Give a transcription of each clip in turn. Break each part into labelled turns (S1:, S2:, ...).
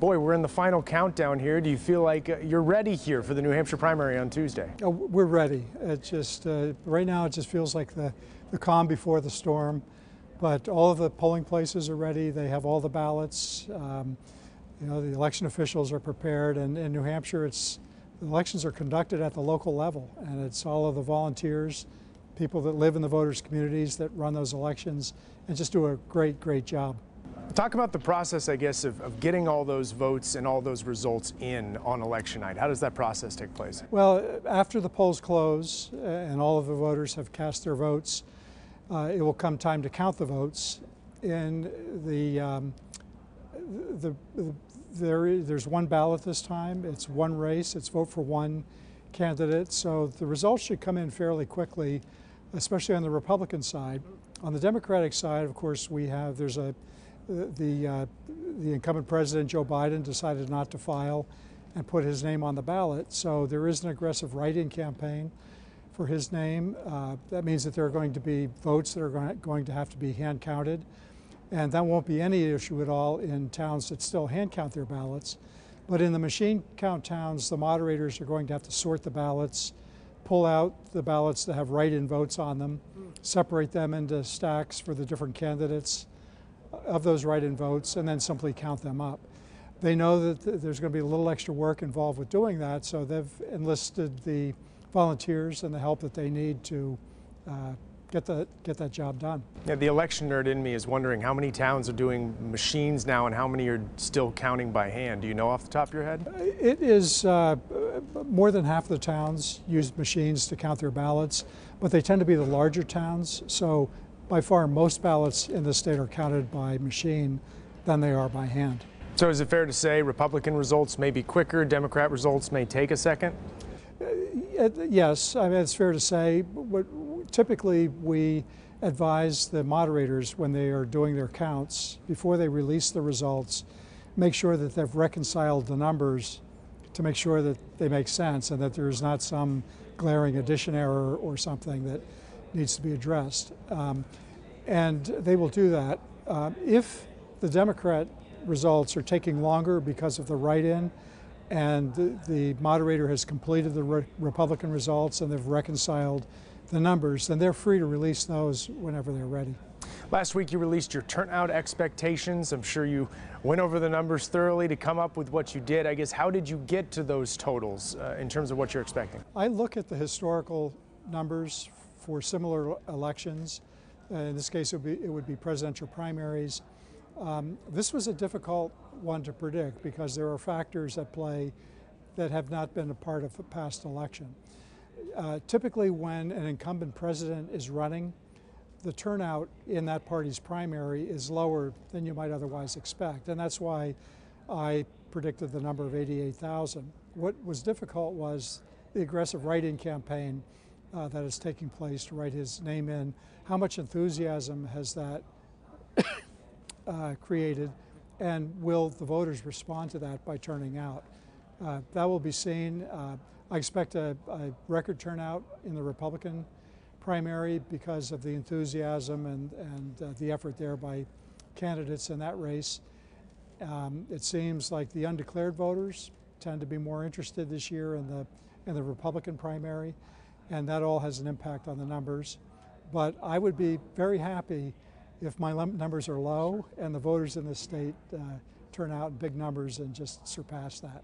S1: Boy, we're in the final countdown here. Do you feel like you're ready here for the New Hampshire primary on Tuesday?
S2: Oh, we're ready. It just right now it just feels like the calm before the storm. But all of the polling places are ready. They have all the ballots. You know, the election officials are prepared. And in New Hampshire, the elections are conducted at the local level, and it's all of the volunteers, people that live in the voters' communities that run those elections, and just do a great, great job.
S1: Talk about the process, I guess, of getting all those votes and all those results in on election night. How does that process take place?
S2: Well, after the polls close and all of the voters have cast their votes, it will come time to count the votes. And there's one ballot this time. It's one race. It's vote for one candidate. So the results should come in fairly quickly, especially on the Republican side. On the Democratic side, of course, the incumbent president, Joe Biden, decided not to file and put his name on the ballot. So there is an aggressive write-in campaign for his name. That means that there are going to be votes that are going to have to be hand counted. And that won't be any issue at all in towns that still hand count their ballots. But in the machine count towns, the moderators are going to have to sort the ballots, pull out the ballots that have write-in votes on them, separate them into stacks for the different candidates of those write-in votes, and then simply count them up. They know that there's going to be a little extra work involved with doing that, so they've enlisted the volunteers and the help that they need to get that job done.
S1: Yeah, the election nerd in me is wondering how many towns are doing machines now and how many are still counting by hand. Do you know off the top of your head?
S2: It is more than half of the towns use machines to count their ballots, but they tend to be the larger towns. So by far, most ballots in the state are counted by machine than they are by hand.
S1: So is it fair to say Republican results may be quicker, Democrat results may take a second?
S2: Yes, I mean, it's fair to say. Typically, we advise the moderators when they are doing their counts, before they release the results, make sure that they've reconciled the numbers to make sure that they make sense and that there's not some glaring addition error or something that needs to be addressed. And they will do that. If the Democrat results are taking longer because of the write-in and the moderator has completed the Republican results and they've reconciled the numbers, then they're free to release those whenever they're ready.
S1: Last week you released your turnout expectations. I'm sure you went over the numbers thoroughly to come up with what you did. I guess how did you get to those totals in terms of what you're expecting?
S2: I look at the historical numbers for similar elections. In this case, it would be presidential primaries. This was a difficult one to predict because there are factors at play that have not been a part of a past election. Typically, when an incumbent president is running, the turnout in that party's primary is lower than you might otherwise expect. And that's why I predicted the number of 88,000. What was difficult was the aggressive write-in campaign that is taking place to write his name in. How much enthusiasm has that created, and will the voters respond to that by turning out? That will be seen. I expect a record turnout in the Republican primary because of the enthusiasm and the effort there by candidates in that race. It seems like the undeclared voters tend to be more interested this year in the Republican primary, and that all has an impact on the numbers. But I would be very happy if my numbers are low and the voters in this state turn out in big numbers and just surpass that.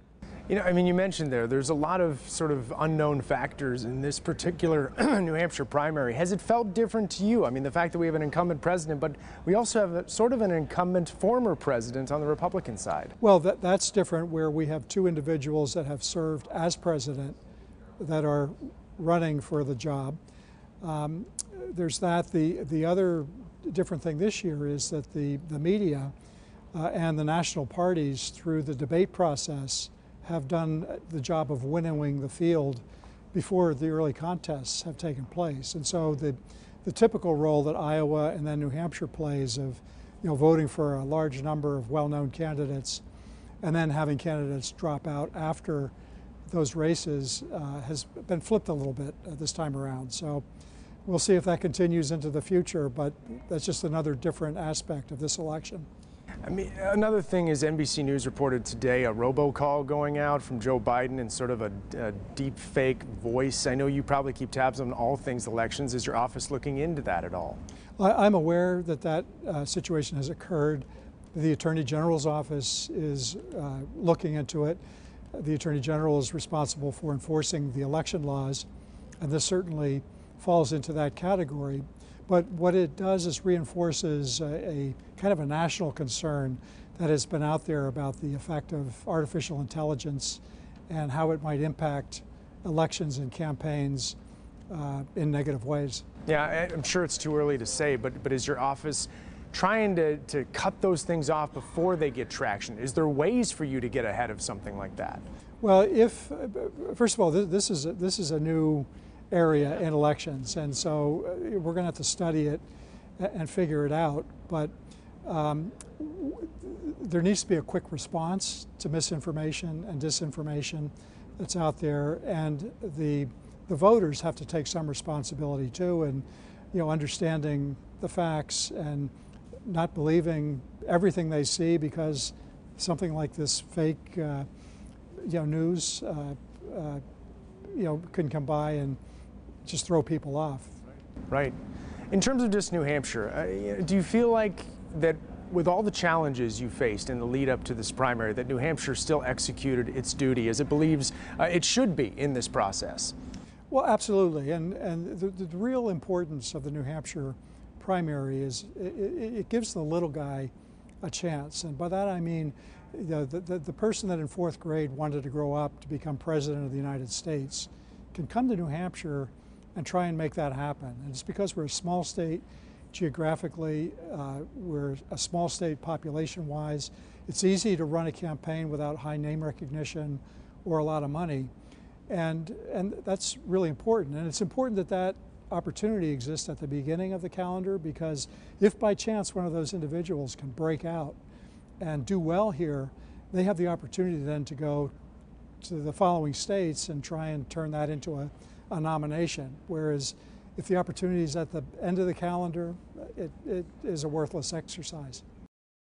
S1: You know, I mean, you mentioned there's a lot of sort of unknown factors in this particular New Hampshire primary. Has it felt different to you? I mean, the fact that we have an incumbent president, but we also have sort of an incumbent former president on the Republican side.
S2: Well, that's different, where we have two individuals that have served as president that are running for the job. There's that. The other different thing this year is that the media and the national parties, through the debate process, have done the job of winnowing the field before the early contests have taken place. And so the typical role that Iowa and then New Hampshire plays of voting for a large number of well-known candidates and then having candidates drop out after those races has been flipped a little bit this time around. So we'll see if that continues into the future, but that's just another different aspect of this election.
S1: I mean, another thing is NBC News reported today a robocall going out from Joe Biden in sort of a deep fake voice. I know you probably keep tabs on all things elections. Is your office looking into that at all?
S2: I'm aware that that situation has occurred. The Attorney General's office is looking into it. The Attorney General is responsible for enforcing the election laws, and this certainly falls into that category. But what it does is reinforces a kind of a national concern that has been out there about the effect of artificial intelligence and how it might impact elections and campaigns in negative ways.
S1: Yeah, I'm sure it's too early to say, but is your office trying to cut those things off before they get traction? Is there ways for you to get ahead of something like that?
S2: Well, first of all, this is a new area in elections, and so we're going to have to study it and figure it out. But there needs to be a quick response to misinformation and disinformation that's out there, and the voters have to take some responsibility too, and understanding the facts and not believing everything they see because something like this fake news can come by and just throw people off.
S1: Right. In terms of just New Hampshire, do you feel like that with all the challenges you faced in the lead up to this primary, that New Hampshire still executed its duty as it believes it should be in this process?
S2: Well, absolutely. And the real importance of the New Hampshire primary is it gives the little guy a chance. And by that I mean the person that in fourth grade wanted to grow up to become president of the United States can come to New Hampshire and try and make that happen. And it's because we're a small state geographically, we're a small state population-wise. It's easy to run a campaign without high name recognition or a lot of money. And that's really important. And it's important that that opportunity exists at the beginning of the calendar, because if by chance one of those individuals can break out and do well here, they have the opportunity then to go to the following states and try and turn that into a nomination. Whereas if the opportunity is at the end of the calendar, it is a worthless exercise.